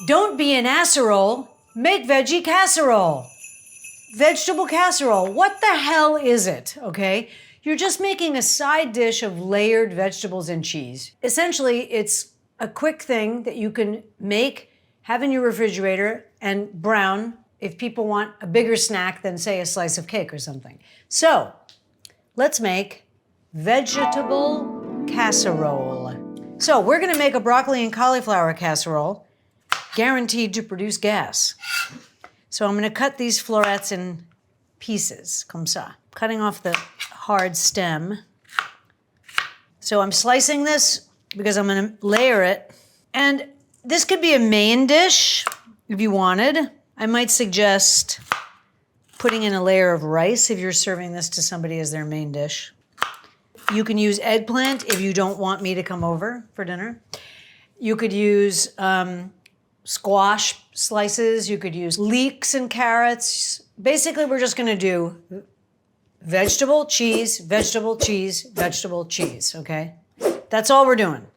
Don't be an casserole, make veggie casserole. Vegetable casserole, what the hell is it, okay? You're just making a side dish of layered vegetables and cheese. Essentially, it's a quick thing that you can make, have in your refrigerator, and brown if people want a bigger snack than, say, a slice of cake or something. So, let's make vegetable casserole. So, we're gonna make a broccoli and cauliflower casserole, guaranteed to produce gas. So I'm gonna cut these florets in pieces, comme ça. Cutting off the hard stem. So I'm slicing this because I'm gonna layer it. And this could be a main dish if you wanted. I might suggest putting in a layer of rice if you're serving this to somebody as their main dish. You can use eggplant if you don't want me to come over for dinner. You could use squash slices, you could use leeks and carrots. Basically, we're just gonna do vegetable, cheese, vegetable, cheese, vegetable, cheese, okay? That's all we're doing.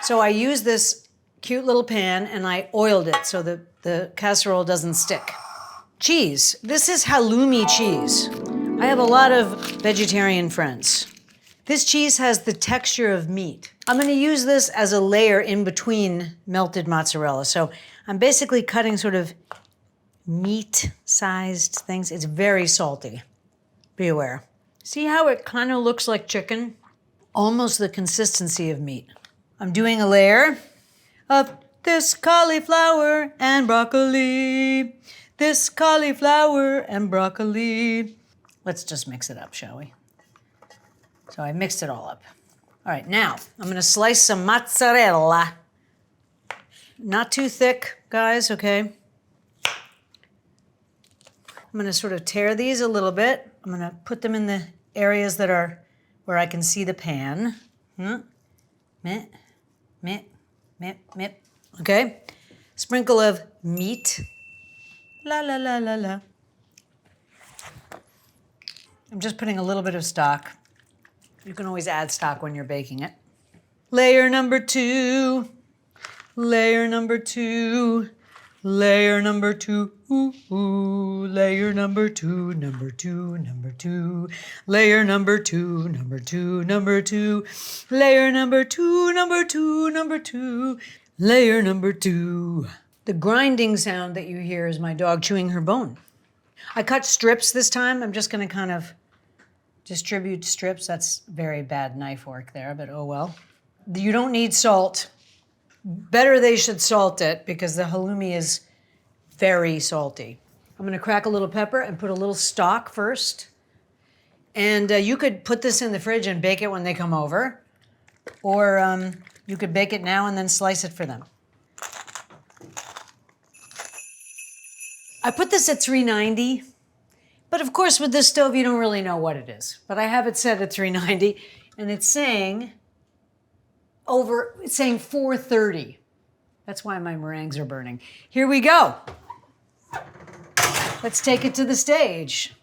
So I use this cute little pan and I oiled it so that the casserole doesn't stick. Cheese, this is halloumi cheese. I have a lot of vegetarian friends. This cheese has the texture of meat. I'm gonna use this as a layer in between melted mozzarella. So I'm basically cutting sort of meat-sized things. It's very salty, be aware. See how it kind of looks like chicken? Almost the consistency of meat. I'm doing a layer of this cauliflower and broccoli. This cauliflower and broccoli. Let's just mix it up, shall we? So I mixed it all up. All right, now I'm gonna slice some mozzarella. Not too thick, guys, okay? I'm gonna sort of tear these a little bit. I'm gonna put them in the areas that are where I can see the pan. Meh, meh, meh, meh. Okay? Sprinkle of meat. La, la, la, la, la. I'm just putting a little bit of stock. You can always add stock when you're baking it. Layer number 2. Layer number 2. Layer number 2. Ooh, ooh. Layer number 2. Number 2. Number 2. Layer number 2. Number 2. Number 2. Layer number 2. Number 2. Number 2. Layer number 2. The grinding sound that you hear is my dog chewing her bone. I cut strips this time. I'm just going to kind of distribute strips. That's very bad knife work there, but oh well. You don't need salt. Better they should salt it because the halloumi is very salty. I'm gonna crack a little pepper and put a little stock first. And you could put this in the fridge and bake it when they come over. Or you could bake it now and then slice it for them. I put this at 390. But of course, with this stove, you don't really know what it is. But I have it set at 390, and it's saying 430. That's why my meringues are burning. Here we go. Let's take it to the stage.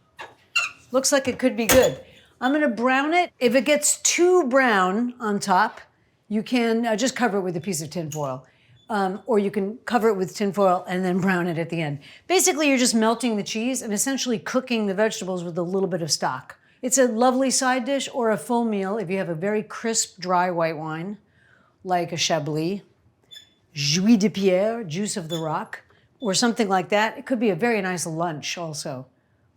Looks like it could be good. I'm gonna brown it. If it gets too brown on top, you can just cover it with a piece of tin foil. Or you can cover it with tin foil and then brown it at the end. Basically, you're just melting the cheese and essentially cooking the vegetables with a little bit of stock. It's a lovely side dish or a full meal if you have a very crisp, dry white wine, like a Chablis, Jus de Pierre, juice of the rock, or something like that. It could be a very nice lunch also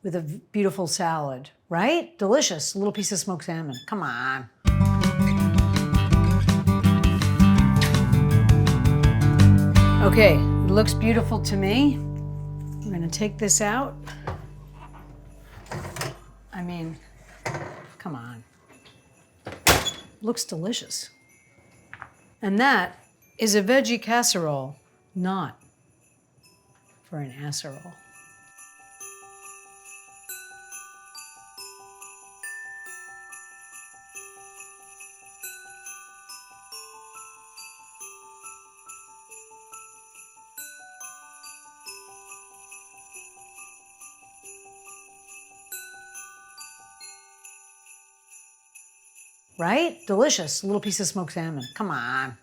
with a beautiful salad, right? Delicious, a little piece of smoked salmon. Come on. Okay, it looks beautiful to me. I'm gonna take this out. I mean, come on. Looks delicious. And that is a veggie casserole, not for an casserole. Right? Delicious. A little piece of smoked salmon. Come on.